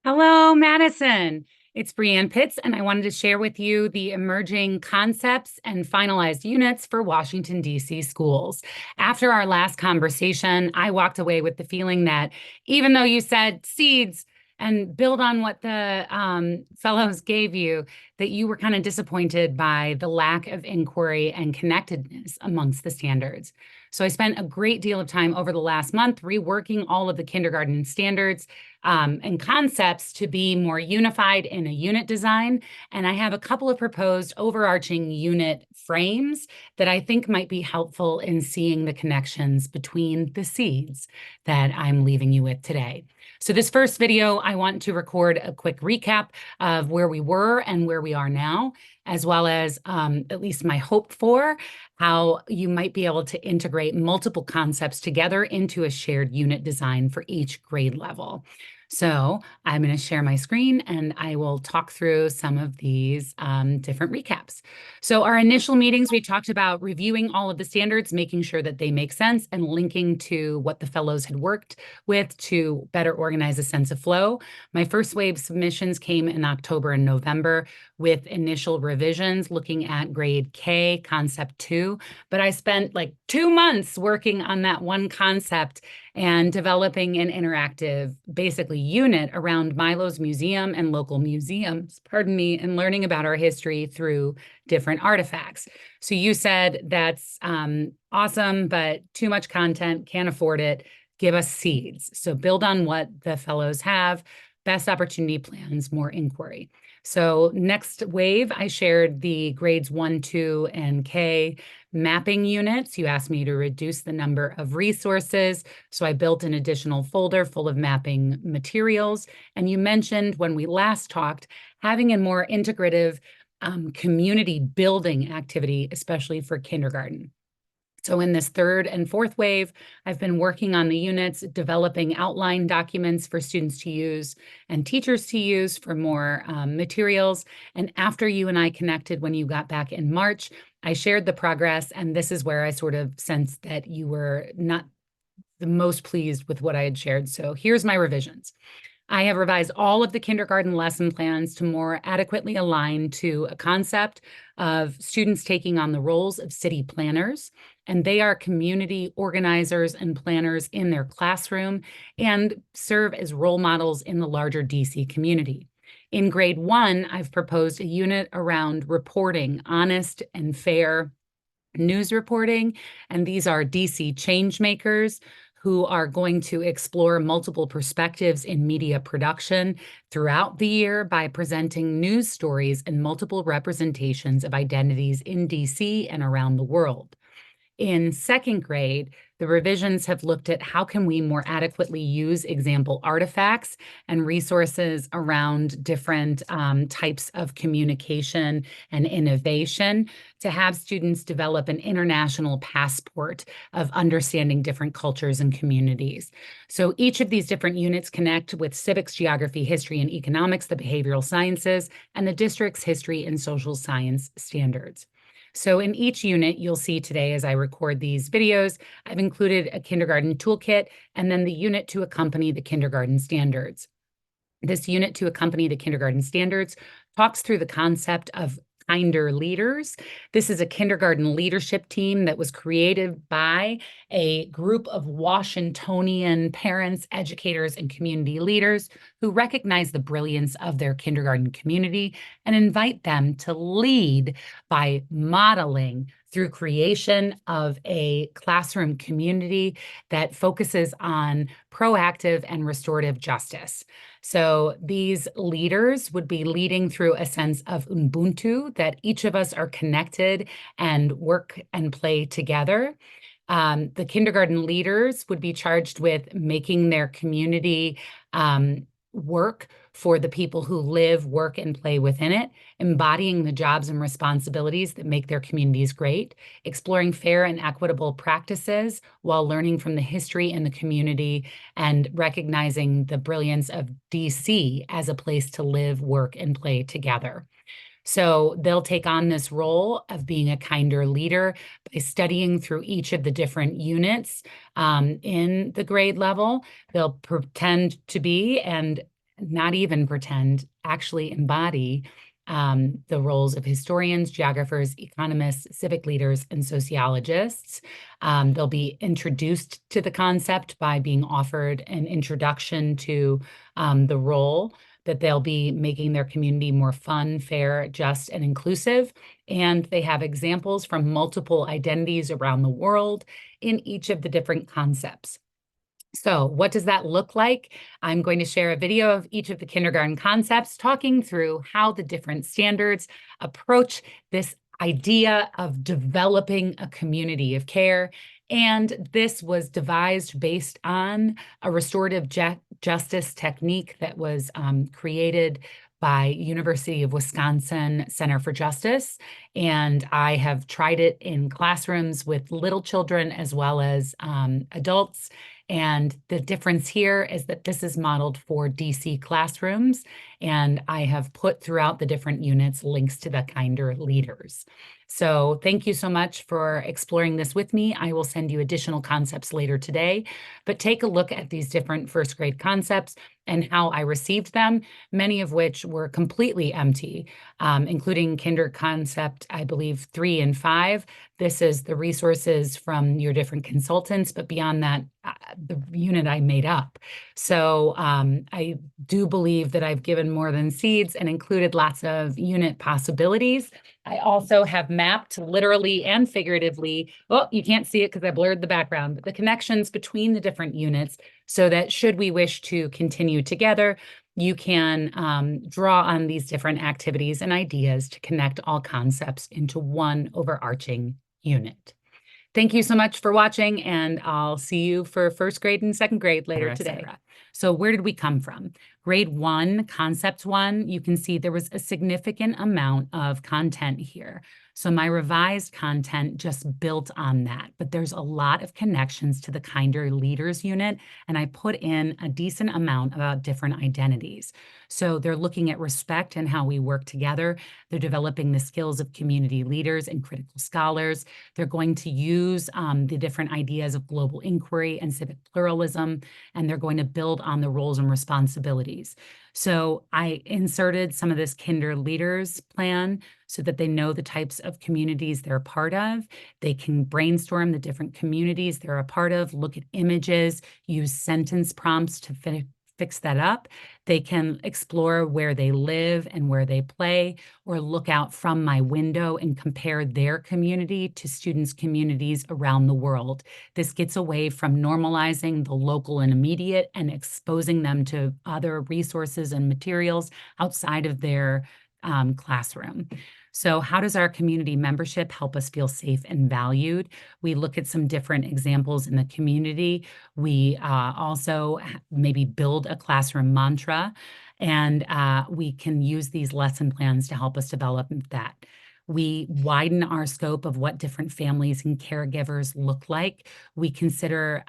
Hello, Madison. It's Brianne Pitts, and I wanted to share with you the emerging concepts and finalized units for Washington, D.C. schools. After our last conversation, I walked away with the feeling that even though you said seeds and build on what the fellows gave you, that you were kind of disappointed by the lack of inquiry and connectedness amongst the standards. So I spent a great deal of time over the last month reworking all of the kindergarten standards and concepts to be more unified in a unit design. And I have a couple of proposed overarching unit frames that I think might be helpful in seeing the connections between the seeds that I'm leaving you with today. So this first video, I want to record a quick recap of where we were and where we are now, as well as at least my hope for how you might be able to integrate multiple concepts together into a shared unit design for each grade level. So I'm going to share my screen and I will talk through some of these different recaps. So our initial meetings, we talked about reviewing all of the standards, making sure that they make sense and linking to what the fellows had worked with to better organize a sense of flow. My first wave submissions came in October and November with initial revisions looking at grade K, concept 2, but I spent like 2 months working on that one concept and developing an interactive, basically, unit around Milo's museum and local museums, and learning about our history through different artifacts. So you said that's awesome, but too much content, can't afford it. Give us seeds. So build on what the fellows have, best opportunity plans, more inquiry. So next wave, I shared the grades 1, 2, and K mapping units. You asked me to reduce the number of resources, so I built an additional folder full of mapping materials. And you mentioned when we last talked, having a more integrative community building activity, especially for kindergarten. So in this third and fourth wave, I've been working on the units, developing outline documents for students to use and teachers to use for more materials. And after you and I connected when you got back in March, I shared the progress, and this is where I sort of sensed that you were not the most pleased with what I had shared. So here's my revisions. I have revised all of the kindergarten lesson plans to more adequately align to a concept of students taking on the roles of city planners, and they are community organizers and planners in their classroom and serve as role models in the larger DC community. In grade 1, I've proposed a unit around reporting, honest and fair news reporting, and these are DC change makers who are going to explore multiple perspectives in media production throughout the year by presenting news stories and multiple representations of identities in DC and around the world. In second grade, the revisions have looked at how can we more adequately use example artifacts and resources around different types of communication and innovation to have students develop an international passport of understanding different cultures and communities. So each of these different units connect with civics, geography, history, and economics, the behavioral sciences, and the district's history and social science standards. So in each unit, you'll see today as I record these videos, I've included a kindergarten toolkit and then the unit to accompany the kindergarten standards. This unit to accompany the kindergarten standards talks through the concept of kinder leaders. This is a kindergarten leadership team that was created by a group of Washingtonian parents, educators, and community leaders who recognize the brilliance of their kindergarten community and invite them to lead by modeling through creation of a classroom community that focuses on proactive and restorative justice. So these leaders would be leading through a sense of Ubuntu, that each of us are connected and work and play together. The kindergarten leaders would be charged with making their community work for the people who live, work, and play within it, embodying the jobs and responsibilities that make their communities great, exploring fair and equitable practices while learning from the history in the community and recognizing the brilliance of DC as a place to live, work, and play together. So they'll take on this role of being a kinder leader by studying through each of the different units in the grade level. They'll pretend to be and not even pretend, actually embody the roles of historians, geographers, economists, civic leaders, and sociologists. They'll be introduced to the concept by being offered an introduction to the role, that they'll be making their community more fun, fair, just, and inclusive. And they have examples from multiple identities around the world in each of the different concepts. So what does that look like? I'm going to share a video of each of the kindergarten concepts, talking through how the different standards approach this idea of developing a community of care. And this was devised based on a restorative justice technique that was created by University of Wisconsin Center for Justice. And I have tried it in classrooms with little children as well as adults. And the difference here is that this is modeled for DC classrooms, and I have put throughout the different units links to the kinder leaders. So thank you so much for exploring this with me. I will send you additional concepts later today, but take a look at these different first grade concepts and how I received them, many of which were completely empty, including kinder concept, I believe, 3 and 5. This is the resources from your different consultants, but beyond that, the unit I made up. So I do believe that I've given more than seeds and included lots of unit possibilities. I also have mapped literally and figuratively, well, you can't see it because I blurred the background, but the connections between the different units, so that should we wish to continue together, you can draw on these different activities and ideas to connect all concepts into one overarching unit. Thank you so much for watching, and I'll see you for first grade and second grade later today. So where did we come from? Grade 1, concept 1, you can see there was a significant amount of content here. So my revised content just built on that, but there's a lot of connections to the Kinder Leaders unit, and I put in a decent amount about different identities. So they're looking at respect and how we work together. They're developing the skills of community leaders and critical scholars. They're going to use the different ideas of global inquiry and civic pluralism, and they're going to build on the roles and responsibilities. So I inserted some of this Kinder Leaders plan so that they know the types of communities they're a part of. They can brainstorm the different communities they're a part of, look at images, use sentence prompts to fix that up. They can explore where they live and where they play, or look out from my window and compare their community to students' communities around the world. This gets away from normalizing the local and immediate and exposing them to other resources and materials outside of their classroom. So how does our community membership help us feel safe and valued? We look at some different examples in the community. We also maybe build a classroom mantra, and we can use these lesson plans to help us develop that. We widen our scope of what different families and caregivers look like. We consider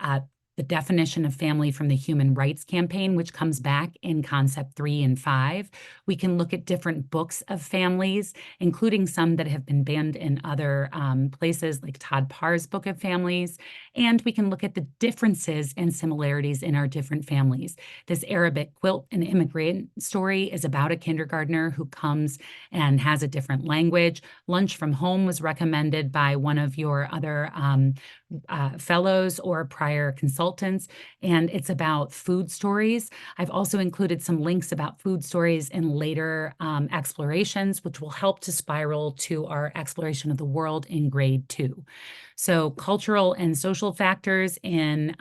the definition of family from the Human Rights Campaign, which comes back in concept 3 and 5. We can look at different books of families, including some that have been banned in other places, like Todd Parr's Book of Families. And we can look at the differences and similarities in our different families. This Arabic quilt and immigrant story is about a kindergartner who comes and has a different language. Lunch from Home was recommended by one of your other fellows or prior consultants, and it's about food stories. I've also included some links about food stories in later explorations, which will help to spiral to our exploration of the world in grade 2. So cultural and social factors in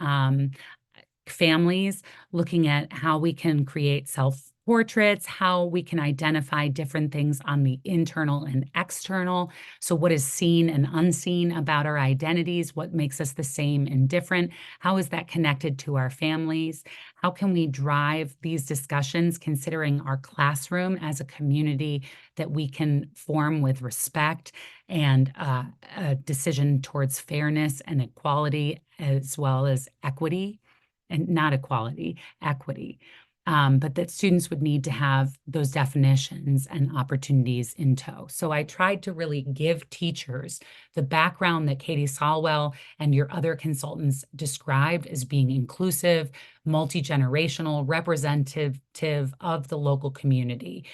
families, looking at how we can create self-portraits, how we can identify different things on the internal and external. So what is seen and unseen about our identities? What makes us the same and different? How is that connected to our families? How can we drive these discussions considering our classroom as a community that we can form with respect and a decision towards fairness and equality, as well as equity? And not equality, equity. but that students would need to have those definitions and opportunities in tow. So I tried to really give teachers the background that Katie Solwell and your other consultants described as being inclusive, multi-generational, representative of the local community.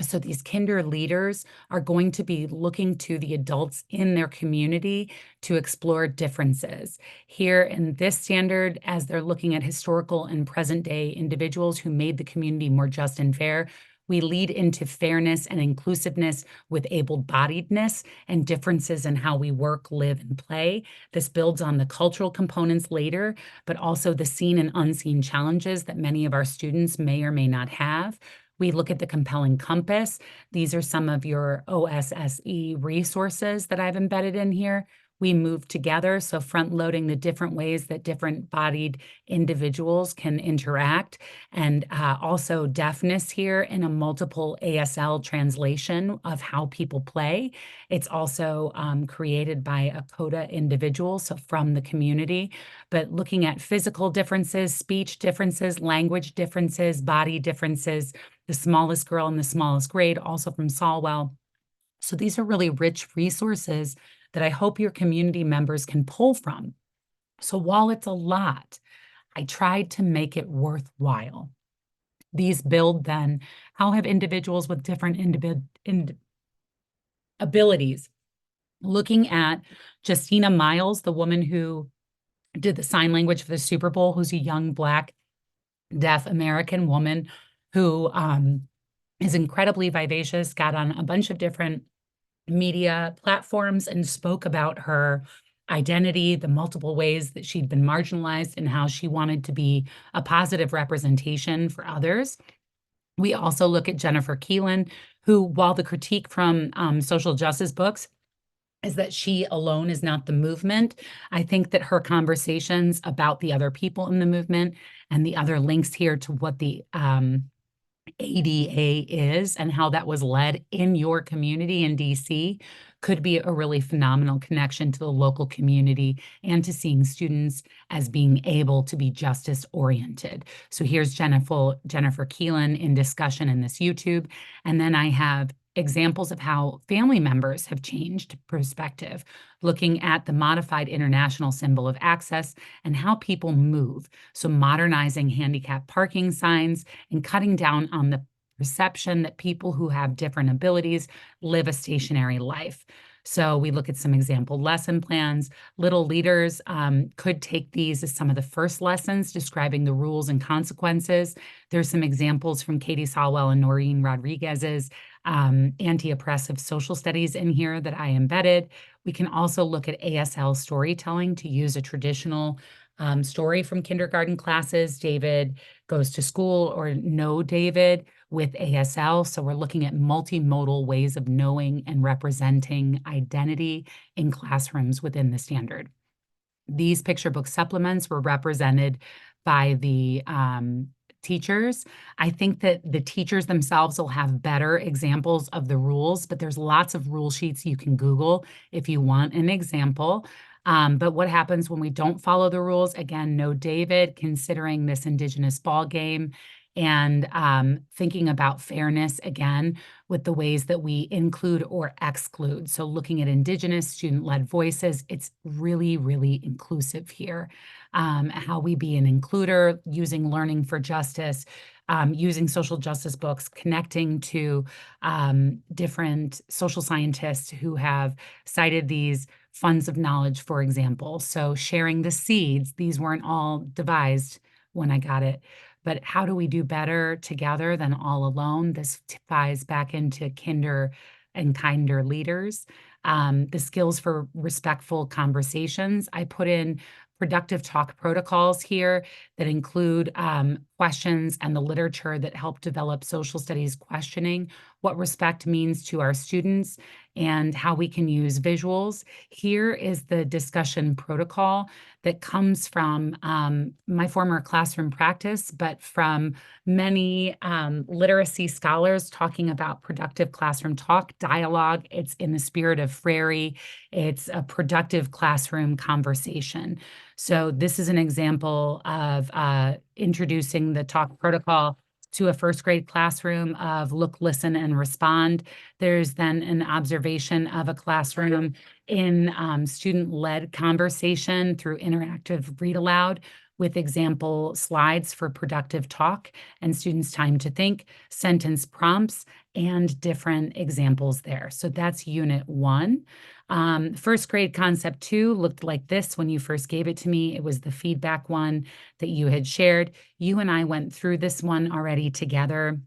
So these kinder leaders are going to be looking to the adults in their community to explore differences. Here in this standard, as they're looking at historical and present day individuals who made the community more just and fair, we lead into fairness and inclusiveness with able-bodiedness and differences in how we work, live, and play. This builds on the cultural components later, but also the seen and unseen challenges that many of our students may or may not have. We look at the compelling compass. These are some of your OSSE resources that I've embedded in here. We move together, so front-loading the different ways that different bodied individuals can interact, and also deafness here in a multiple ASL translation of how people play. It's also created by a CODA individual, so from the community, but looking at physical differences, speech differences, language differences, body differences, the smallest girl in the smallest grade, also from Solwell. So these are really rich resources that I hope your community members can pull from. So while it's a lot, I tried to make it worthwhile. These build then, how have individuals with different abilities, looking at Justina Miles, the woman who did the sign language for the Super Bowl, who's a young Black, deaf American woman who is incredibly vivacious, got on a bunch of different media platforms and spoke about her identity, the multiple ways that she'd been marginalized, and how she wanted to be a positive representation for others. We also look at Jennifer Keelan, who, while the critique from social justice books is that she alone is not the movement, I think that her conversations about the other people in the movement and the other links here to what the ADA is and how that was led in your community in DC could be a really phenomenal connection to the local community and to seeing students as being able to be justice oriented. So here's Jennifer Keelan in discussion in this YouTube. And then I have examples of how family members have changed perspective, looking at the modified international symbol of access and how people move. So modernizing handicap parking signs and cutting down on the perception that people who have different abilities live a stationary life. So we look at some example lesson plans. Little leaders could take these as some of the first lessons describing the rules and consequences. There's some examples from Katie Solwell and Noreen Rodriguez's anti-oppressive social studies in here that I embedded. We can also look at ASL storytelling to use a traditional story from kindergarten classes. David goes to school, or Know David with ASL. So we're looking at multimodal ways of knowing and representing identity in classrooms within the standard. These picture book supplements were represented by the teachers. I think that the teachers themselves will have better examples of the rules, but there's lots of rule sheets you can Google if you want an example. But what happens when we don't follow the rules? Again, Know David, considering this Indigenous ball game, and thinking about fairness again with the ways that we include or exclude. So looking at Indigenous student-led voices, it's really, really inclusive here. How we be an includer, using Learning for Justice, using social justice books, connecting to different social scientists who have cited these funds of knowledge, for example. So sharing the seeds, these weren't all devised when I got it, but how do we do better together than all alone? This ties back into kinder and kinder leaders. The skills for respectful conversations. I put in productive talk protocols here that include questions and the literature that help develop social studies questioning what respect means to our students and how we can use visuals. Here is the discussion protocol that comes from my former classroom practice, but from many literacy scholars talking about productive classroom talk, dialogue. It's in the spirit of Frary. It's a productive classroom conversation. So this is an example of introducing the talk protocol to a first grade classroom of look, listen, and respond. There's then an observation of a classroom in student-led conversation through interactive read aloud with example slides for productive talk and students' time to think, sentence prompts, and different examples there. So that's Unit 1. First grade concept 2 looked like this when you first gave it to me. It was the feedback one that you had shared. You and I went through this one already together,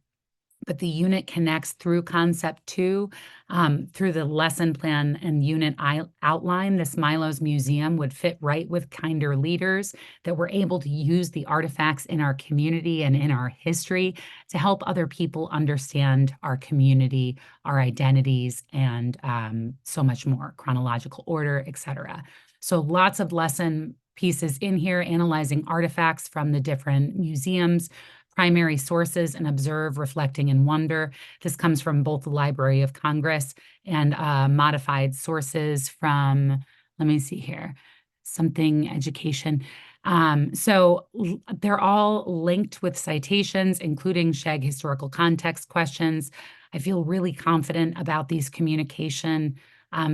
but the unit connects through concept 2, through the lesson plan and unit outline. This Milo's Museum would fit right with kinder leaders that were able to use the artifacts in our community and in our history to help other people understand our community, our identities, and so much more, chronological order, etc. So lots of lesson pieces in here, analyzing artifacts from the different museums, primary sources, and observe, reflecting, and wonder. This comes from both the Library of Congress and modified sources from, let me see here, something education. So they're all linked with citations, including SHEG historical context questions. I feel really confident about these communication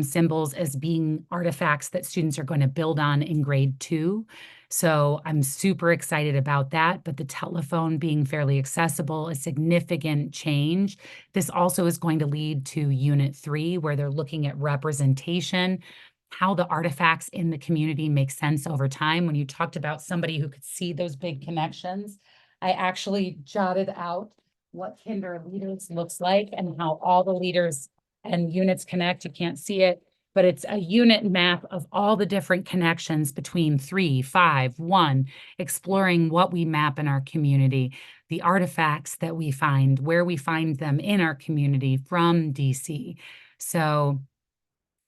symbols as being artifacts that students are going to build on in grade 2. So I'm super excited about that, but the telephone being fairly accessible, a significant change. This also is going to lead to Unit 3, where they're looking at representation, how the artifacts in the community make sense over time. When you talked about somebody who could see those big connections, I actually jotted out what Kinder Leaders looks like and how all the leaders and units connect. You can't see it, but it's a unit map of all the different connections between 3, 5, 1, exploring what we map in our community, the artifacts that we find, where we find them in our community from DC. So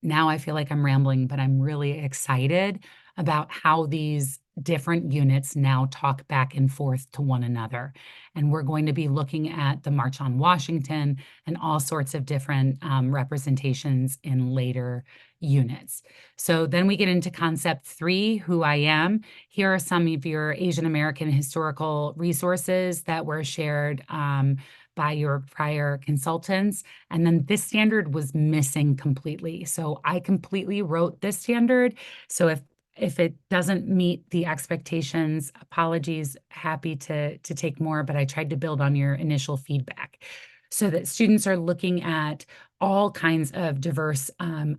now I feel like I'm rambling, but I'm really excited about how these different units now talk back and forth to one another. And we're going to be looking at the March on Washington and all sorts of different representations in later units. So then we get into concept 3, who I am. Here are some of your Asian American historical resources that were shared by your prior consultants. And then this standard was missing completely. So I completely wrote this standard. So if it doesn't meet the expectations, apologies, happy to take more, but I tried to build on your initial feedback so that students are looking at all kinds of diverse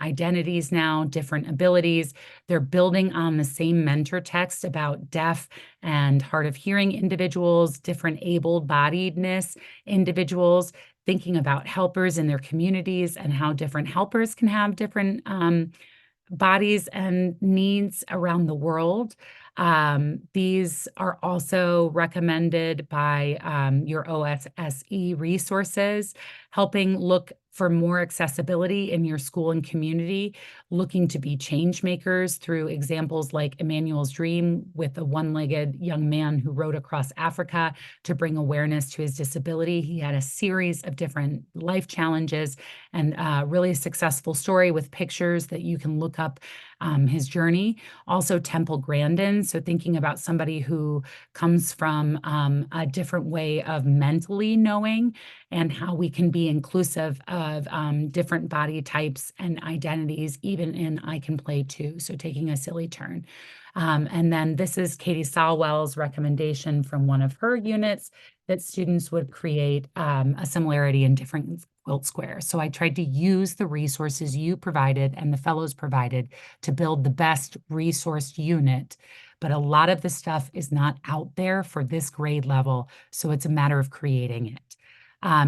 identities now, different abilities. They're building on the same mentor text about deaf and hard of hearing individuals, different able-bodiedness individuals, thinking about helpers in their communities and how different helpers can have different bodies and needs around the world. These are also recommended by your OSSE resources, helping look for more accessibility in your school and community, looking to be change makers through examples like Emmanuel's Dream with a one-legged young man who rode across Africa to bring awareness to his disability. He had a series of different life challenges and a really successful story with pictures that you can look up his journey. Also Temple Grandin, so thinking about somebody who comes from a different way of mentally knowing and how we can be inclusive of different body types and identities, even in I Can Play Too, so taking a silly turn. And then this is Katie Solwell's recommendation from one of her units that students would create a similarity in different quilt squares. So I tried to use the resources you provided and the fellows provided to build the best resourced unit, but a lot of the stuff is not out there for this grade level, so it's a matter of creating it.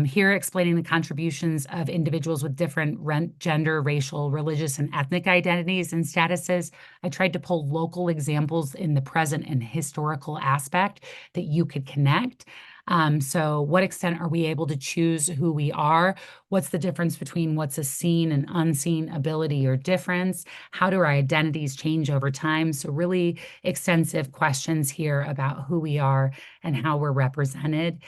Here explaining the contributions of individuals with different gender, racial, religious, and ethnic identities and statuses. I tried to pull local examples in the present and historical aspect that you could connect. So what extent are we able to choose who we are? What's the difference between what's a seen and unseen ability or difference? How do our identities change over time? So really extensive questions here about who we are and how we're represented.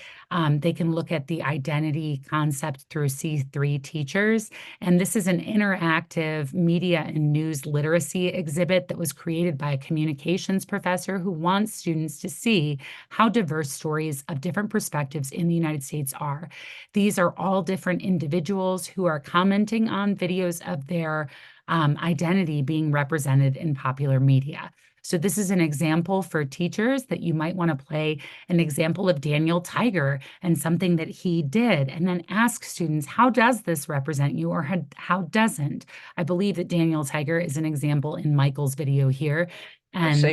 They can look at the identity concept through C3 teachers. And this is an interactive media and news literacy exhibit that was created by a communications professor who wants students to see how diverse stories of different perspectives in the United States are. These are all different individuals who are commenting on videos of their identity being represented in popular media. So this is an example for teachers that you might want to play an example of Daniel Tiger and something that he did, and then ask students, how does this represent you, or how doesn't? I believe that Daniel Tiger is an example in Michael's video here. And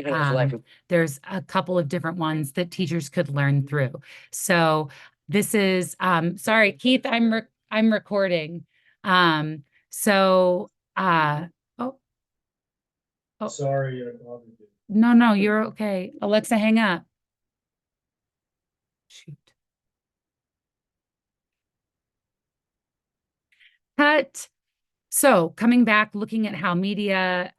there's a couple of different ones that teachers could learn through. So this is, sorry, Keith, I'm recording. Um, so, uh, oh, Sorry, I bothered you. no, you're okay. Alexa, hang up. Shoot. Cut. So coming back, looking at how media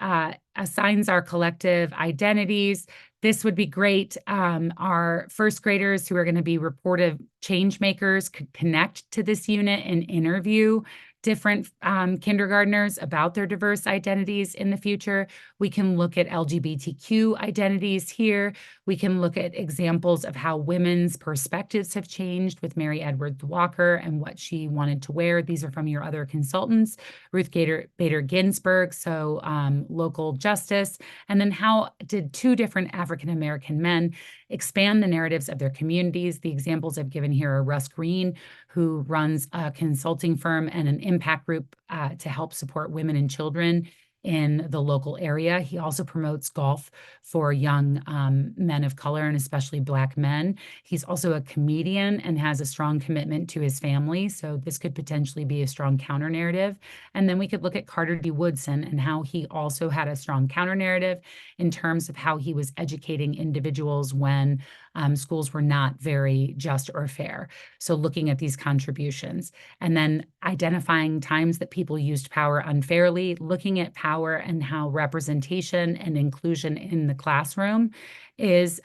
assigns our collective identities, this would be great. Our first graders who are going to be reportive change makers could connect to this unit and interview different kindergartners about their diverse identities in the future. We can look at LGBTQ identities here. We can look at examples of how women's perspectives have changed with Mary Edwards Walker and what she wanted to wear. These are from your other consultants, Ruth Bader Ginsburg, so local justice. And then how did two different African-American men expand the narratives of their communities? The examples I've given here are Russ Green, who runs a consulting firm and an impact group to help support women and children in the local area. He also promotes golf for young men of color and especially Black men. He's also a comedian and has a strong commitment to his family. So this could potentially be a strong counter narrative. And then we could look at Carter D. Woodson and how he also had a strong counter narrative in terms of how he was educating individuals when schools were not very just or fair. So looking at these contributions and then identifying times that people used power unfairly, looking at power and how representation and inclusion in the classroom is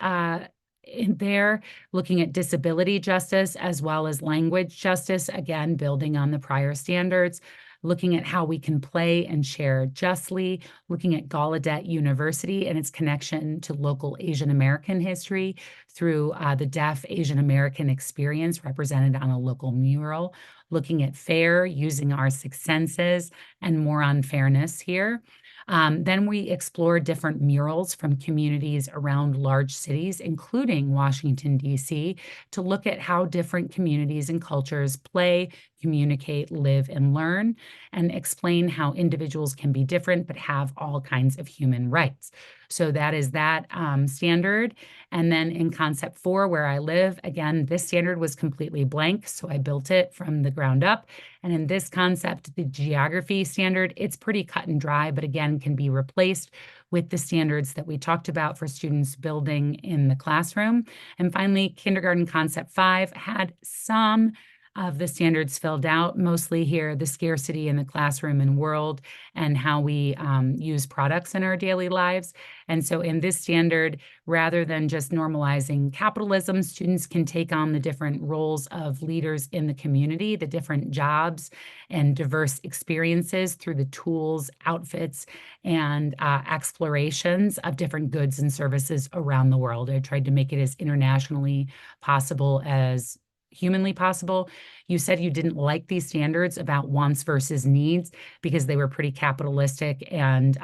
in there, looking at disability justice as well as language justice, again, building on the prior standards, looking at how we can play and share justly, looking at Gallaudet University and its connection to local Asian American history through the deaf Asian American experience represented on a local mural, looking at FAIR, using our six senses, and more on fairness here. Then we explore different murals from communities around large cities, including Washington, D.C., to look at how different communities and cultures play, communicate, live, and learn, and explain how individuals can be different but have all kinds of human rights. So that is that standard. And then in concept 4, where I live, again, this standard was completely blank, so I built it from the ground up. And in this concept, the geography standard, it's pretty cut and dry, but again, can be replaced with the standards that we talked about for students building in the classroom. And finally, kindergarten concept 5 had some of the standards filled out, mostly here, the scarcity in the classroom and world and how we use products in our daily lives. And so in this standard, rather than just normalizing capitalism, students can take on the different roles of leaders in the community, the different jobs and diverse experiences through the tools, outfits, and explorations of different goods and services around the world. I tried to make it as internationally possible as humanly possible. You said you didn't like these standards about wants versus needs because they were pretty capitalistic and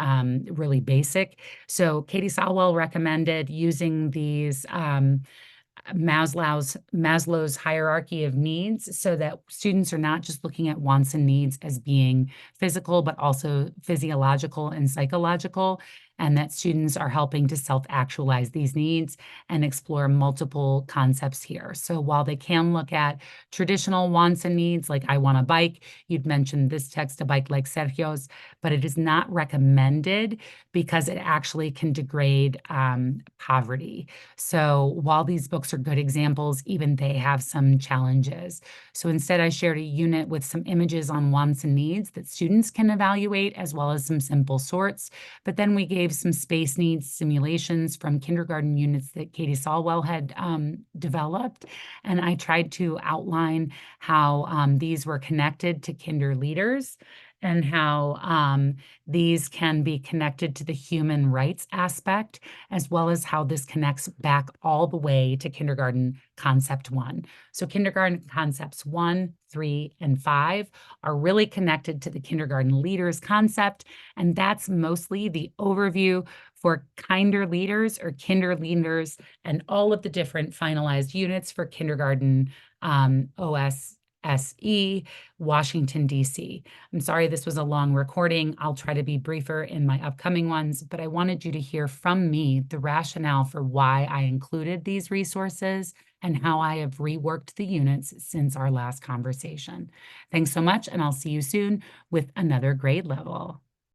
really basic. So Katie Salwell recommended using these Maslow's hierarchy of needs so that students are not just looking at wants and needs as being physical, but also physiological and psychological. and that students are helping to self-actualize these needs and explore multiple concepts here. So while they can look at traditional wants and needs, like I want a bike, you'd mentioned this text, a bike like Sergio's, but it is not recommended because it actually can degrade poverty. So while these books are good examples, even they have some challenges. So instead, I shared a unit with some images on wants and needs that students can evaluate, as well as some simple sorts. But then we gave some space needs simulations from kindergarten units that Katie Solwell had developed. And I tried to outline how these were connected to kinder leaders and how these can be connected to the human rights aspect, as well as how this connects back all the way to kindergarten concept 1. So kindergarten concepts 1, 3, and 5 are really connected to the kindergarten leaders concept, and that's mostly the overview for kinder leaders or kinder leaders and all of the different finalized units for kindergarten OSSE, Washington, D.C. I'm sorry this was a long recording. I'll try to be briefer in my upcoming ones, but I wanted you to hear from me the rationale for why I included these resources and how I have reworked the units since our last conversation. Thanks so much, and I'll see you soon with another grade level.